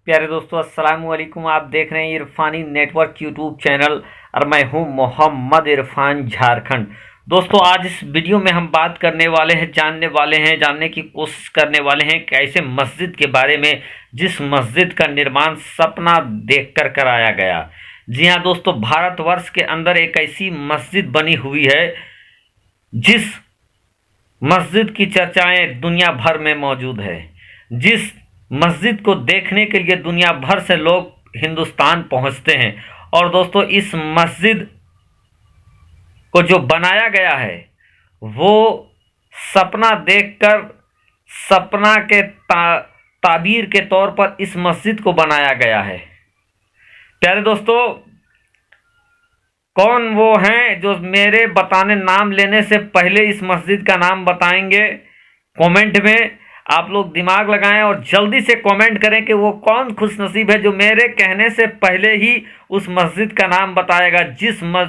प्यारे दोस्तों, अस्सलाम वालेकुम। आप देख रहे हैं इरफानी नेटवर्क यूट्यूब चैनल और मैं हूं मोहम्मद इरफान झारखंड। दोस्तों, आज इस वीडियो में हम बात करने वाले हैं, जानने की कोशिश करने वाले हैं कि ऐसे मस्जिद के बारे में जिस मस्जिद का निर्माण सपना देखकर कराया गया। जी हाँ दोस्तों, भारतवर्ष के अंदर एक ऐसी मस्जिद बनी हुई है जिस मस्जिद की चर्चाएं दुनिया भर में मौजूद है। जिस मस्जिद को देखने के लिए दुनिया भर से लोग हिंदुस्तान पहुंचते हैं। और दोस्तों, इस मस्जिद को जो बनाया गया है वो सपना देखकर, सपना के ताबीर के तौर पर इस मस्जिद को बनाया गया है। प्यारे दोस्तों, कौन वो हैं जो मेरे बताने, नाम लेने से पहले इस मस्जिद का नाम बताएंगे? कमेंट में आप लोग दिमाग लगाएं और जल्दी से कमेंट करें कि वो कौन खुशनसीब है जो मेरे कहने से पहले ही उस मस्जिद का नाम बताएगा।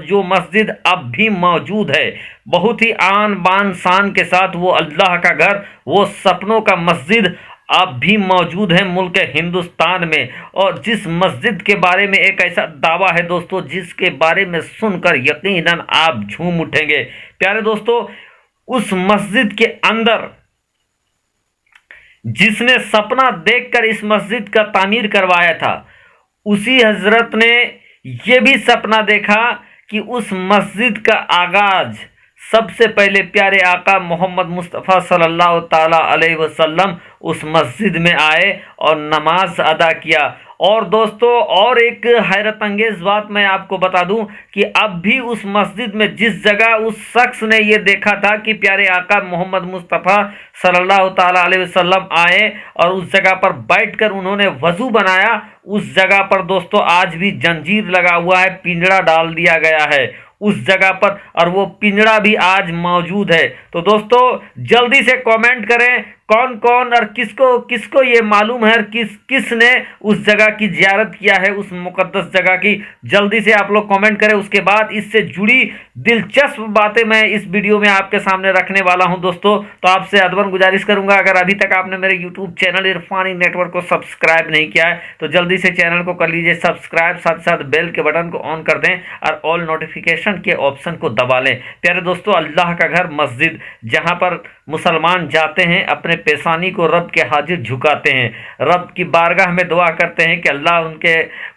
जो मस्जिद अब भी मौजूद है, बहुत ही आन बान शान के साथ, वो अल्लाह का घर, वो सपनों का मस्जिद अब भी मौजूद है मुल्क हिंदुस्तान में। और जिस मस्जिद के बारे में एक ऐसा दावा है दोस्तों, जिसके बारे में सुनकर यकीनन आप झूम उठेंगे। प्यारे दोस्तों, उस मस्जिद के अंदर जिसने सपना देखकर इस मस्जिद का तामीर करवाया था, उसी हजरत ने यह भी सपना देखा कि उस मस्जिद का आगाज सबसे पहले प्यारे आका मोहम्मद मुस्तफ़ा सल्लल्लाहु ताला अलैहि वसल्लम उस मस्जिद में आए और नमाज अदा किया। और दोस्तों, और एक हैरत अंगेज बात मैं आपको बता दूं कि अब भी उस मस्जिद में जिस जगह उस शख्स ने ये देखा था कि प्यारे आका मोहम्मद मुस्तफ़ा सल्लल्लाहु ताला अलैहि वसल्लम आए और उस जगह पर बैठकर उन्होंने वज़ू बनाया, उस जगह पर दोस्तों आज भी जंजीर लगा हुआ है, पिंजड़ा डाल दिया गया है उस जगह पर, और वो पिंजड़ा भी आज मौजूद है। तो दोस्तों, जल्दी से कमेंट करें कौन कौन और किसको किसको ये मालूम है और किसने उस जगह की ज़ियारत किया है, उस मुकद्दस जगह की। जल्दी से आप लोग कमेंट करें। उसके बाद इससे जुड़ी दिलचस्प बातें मैं इस वीडियो में आपके सामने रखने वाला हूं दोस्तों। तो आपसे अदबन गुजारिश करूंगा, अगर अभी तक आपने मेरे यूट्यूब चैनल इरफानी नेटवर्क को सब्सक्राइब नहीं किया है तो जल्दी से चैनल को कर लीजिए सब्सक्राइब, साथ साथ बेल के बटन को ऑन कर दें और ऑल नोटिफिकेशन के ऑप्शन को दबा लें। प्यारे दोस्तों, अल्लाह का घर मस्जिद, जहां पर मुसलमान जाते हैं, अपने पेशानी को रब के हाजिर झुकाते हैं, रब की बारगाह में दुआ करते हैं कि अल्लाह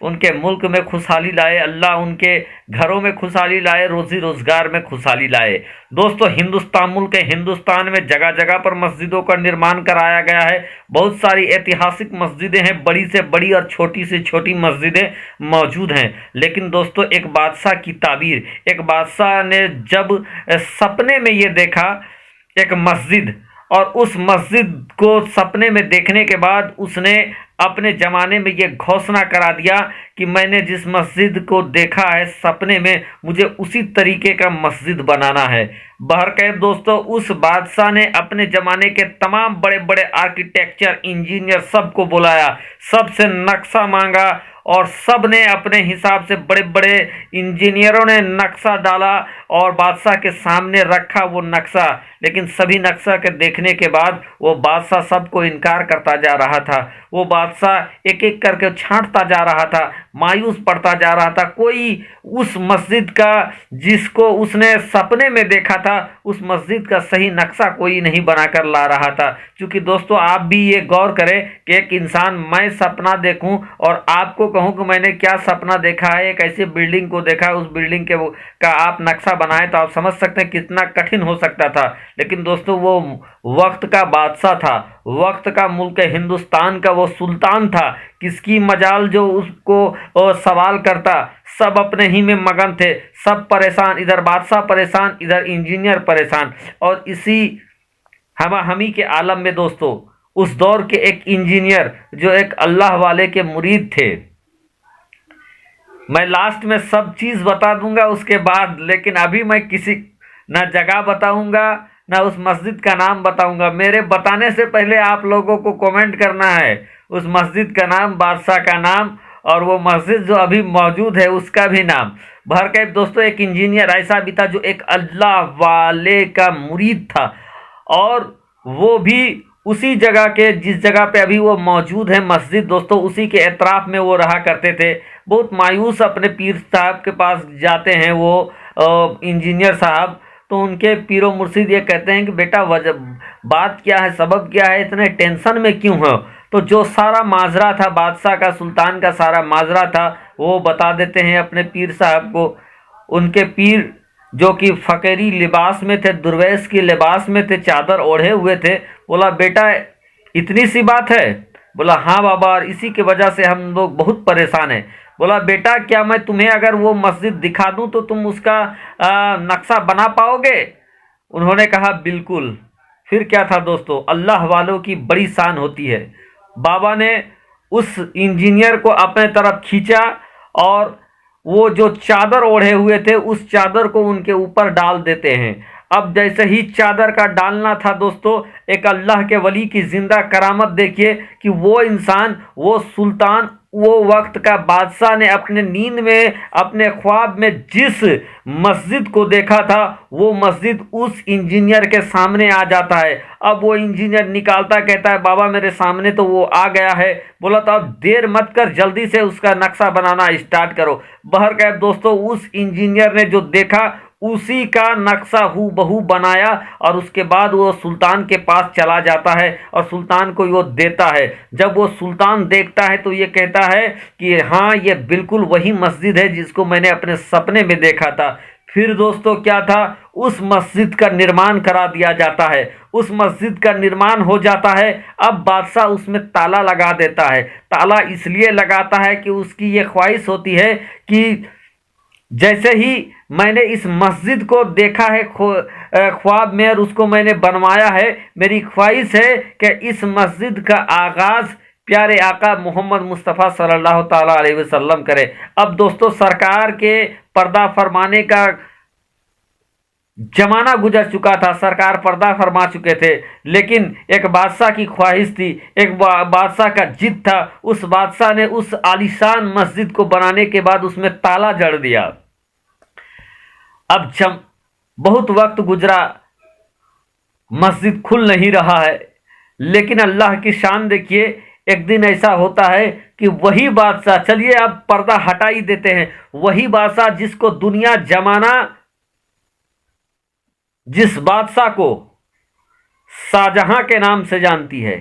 उनके मुल्क में खुशहाली लाए, अल्लाह उनके घरों में खुशहाली लाए, रोजी रोजगार में खुशहाली लाए। दोस्तों, मुल्क हिंदुस्तान में जगह जगह पर मस्जिदों का निर्माण कराया गया है। बहुत सारी ऐतिहासिक मस्जिदें हैं, बड़ी से बड़ी और छोटी से छोटी मस्जिदें मौजूद हैं। लेकिन दोस्तों, एक बादशाह की ताबीर, एक बादशाह ने जब सपने में ये देखा एक मस्जिद, और उस मस्जिद को सपने में देखने के बाद उसने अपने ज़माने में ये घोषणा करा दिया कि मैंने जिस मस्जिद को देखा है सपने में, मुझे उसी तरीके का मस्जिद बनाना है। बहरकैफ दोस्तों, उस बादशाह ने अपने ज़माने के तमाम बड़े बड़े आर्किटेक्चर, इंजीनियर सबको बुलाया, सबसे नक्शा मांगा और सब ने अपने हिसाब से, बड़े बड़े इंजीनियरों ने नक्शा डाला और बादशाह के सामने रखा वो नक्शा। लेकिन सभी नक्शा के देखने के बाद वो बादशाह सबको इनकार करता जा रहा था। वो बादशाह एक एक करके छांटता जा रहा था, मायूस पड़ता जा रहा था। कोई उस मस्जिद का, जिसको उसने सपने में देखा था, उस मस्जिद का सही नक्शा कोई नहीं बनाकर ला रहा था। क्योंकि दोस्तों, आप भी ये गौर करें कि एक इंसान, मैं सपना देखूं और आपको कहूं कि मैंने क्या सपना देखा है, एक ऐसी बिल्डिंग को देखा है, उस बिल्डिंग का आप नक्शा बनाएं, तो आप समझ सकते हैं कितना कठिन हो सकता था। लेकिन दोस्तों, वो वक्त का बादशाह था, वक्त का मुल्क हिंदुस्तान का वो सुल्तान था, किसकी मजाल जो उसको सवाल करता। सब अपने ही में मगन थे, सब परेशान, इधर बादशाह परेशान, इधर इंजीनियर परेशान। और इसी हवा हमी के आलम में दोस्तों, उस दौर के एक इंजीनियर जो एक अल्लाह वाले के मुरीद थे, मैं लास्ट में सब चीज़ बता दूंगा उसके बाद, लेकिन अभी मैं किसी ना जगह बताऊंगा ना उस मस्जिद का नाम बताऊंगा। मेरे बताने से पहले आप लोगों को कमेंट करना है उस मस्जिद का नाम, बादशाह का नाम, और वो मस्जिद जो अभी मौजूद है उसका भी नाम। बहरकैफ दोस्तों, एक इंजीनियर ऐसा भी था जो एक अल्लाह वाले का मुरीद था, और वो भी उसी जगह के जिस जगह पे अभी वो मौजूद है मस्जिद दोस्तों, उसी के एतराफ़ में वो रहा करते थे। बहुत मायूस अपने पीर साहब के पास जाते हैं वो इंजीनियर साहब। तो उनके पीरो मुर्शिद ये कहते हैं कि बेटा वजह बात क्या है, सबब क्या है, इतने टेंशन में क्यों हो? तो जो सारा माजरा था बादशाह का, सुल्तान का सारा माजरा था, वो बता देते हैं अपने पीर साहब को। उनके पीर जो कि फ़कीरी लिबास में थे, दुर्वेश की लिबास में थे, चादर ओढ़े हुए थे। बोला बेटा इतनी सी बात है? बोला हाँ बाबा, और इसी की वजह से हम लोग बहुत परेशान हैं। बोला बेटा क्या मैं तुम्हें अगर वो मस्जिद दिखा दूं तो तुम उसका नक्शा बना पाओगे? उन्होंने कहा बिल्कुल। फिर क्या था दोस्तों, अल्लाह वालों की बड़ी शान होती है। बाबा ने उस इंजीनियर को अपने तरफ खींचा और वो जो चादर ओढ़े हुए थे उस चादर को उनके ऊपर डाल देते हैं। अब जैसे ही चादर का डालना था दोस्तों, एक अल्लाह के वली की जिंदा करामत देखिए कि वो इंसान, वो सुल्तान, वो वक्त का बादशाह ने अपने नींद में, अपने ख्वाब में जिस मस्जिद को देखा था वो मस्जिद उस इंजीनियर के सामने आ जाता है। अब वो इंजीनियर निकालता, कहता है बाबा मेरे सामने तो वो आ गया है। बोला तो अब देर मत कर, जल्दी से उसका नक्शा बनाना स्टार्ट करो। बहरकैफ दोस्तों उस इंजीनियर ने जो देखा उसी का नक्शा हूबहू बनाया और उसके बाद वो सुल्तान के पास चला जाता है और सुल्तान को वो देता है। जब वो सुल्तान देखता है तो ये कहता है कि हाँ ये बिल्कुल वही मस्जिद है जिसको मैंने अपने सपने में देखा था। फिर दोस्तों क्या था, उस मस्जिद का निर्माण करा दिया जाता है। उस मस्जिद का निर्माण हो जाता है। अब बादशाह उसमें ताला लगा देता है। ताला इसलिए लगाता है कि उसकी ये ख्वाहिश होती है कि जैसे ही मैंने इस मस्जिद को देखा है ख्वाब में और उसको मैंने बनवाया है, मेरी ख्वाहिश है कि इस मस्जिद का आगाज़ प्यारे आका मोहम्मद मुस्तफ़ा सल्लल्लाहु ताला अलैहि वसल्लम करे। अब दोस्तों सरकार के पर्दा फरमाने का जमाना गुजर चुका था, सरकार पर्दा फरमा चुके थे, लेकिन एक बादशाह की ख्वाहिश थी, एक बादशाह का जिद था। उस बादशाह ने उस आलीशान मस्जिद को बनाने के बाद उसमें ताला जड़ दिया। अब जब बहुत वक्त गुजरा, मस्जिद खुल नहीं रहा है, लेकिन अल्लाह की शान देखिए, एक दिन ऐसा होता है कि वही बादशाह, चलिए अब पर्दा हटा ही देते हैं, वही बादशाह जिसको दुनिया जमाना, जिस बादशाह को शाहजहां के नाम से जानती है,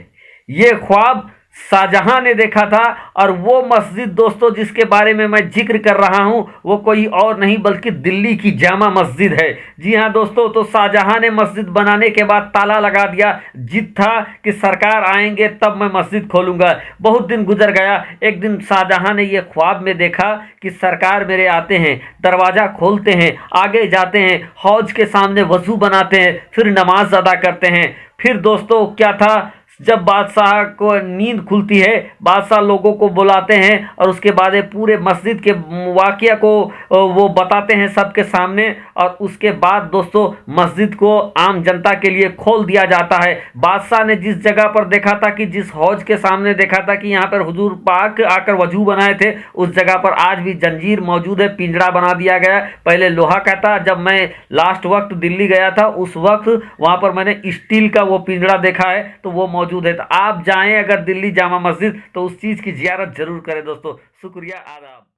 ये ख्वाब शाहजहां ने देखा था। और वो मस्जिद दोस्तों जिसके बारे में मैं जिक्र कर रहा हूं वो कोई और नहीं बल्कि दिल्ली की जामा मस्जिद है। जी हां दोस्तों, तो शाहजहां ने मस्जिद बनाने के बाद ताला लगा दिया। जिद था कि सरकार आएंगे तब मैं मस्जिद खोलूंगा। बहुत दिन गुजर गया। एक दिन शाहजहां ने ये ख्वाब में देखा कि सरकार मेरे आते हैं, दरवाज़ा खोलते हैं, आगे जाते हैं, हौज के सामने वज़ू बनाते हैं, फिर नमाज अदा करते हैं। फिर दोस्तों क्या था, जब बादशाह को नींद खुलती है, बादशाह लोगों को बुलाते हैं और उसके बाद पूरे मस्जिद के वाक़या को वो बताते हैं सबके सामने। और उसके बाद दोस्तों मस्जिद को आम जनता के लिए खोल दिया जाता है। बादशाह ने जिस जगह पर देखा था कि जिस हौज के सामने देखा था कि यहाँ पर हुजूर पाक आकर वजू बनाए थे, उस जगह पर आज भी जंजीर मौजूद है, पिंजरा बना दिया गया। पहले लोहा का था। जब मैं लास्ट वक्त दिल्ली गया था उस वक्त वहाँ पर मैंने स्टील का वो पिंजरा देखा है, तो वो मौजूद है। तो आप जाएं अगर दिल्ली जामा मस्जिद तो उस चीज़ की ज़ियारत जरूर करें दोस्तों। शुक्रिया, आदाब।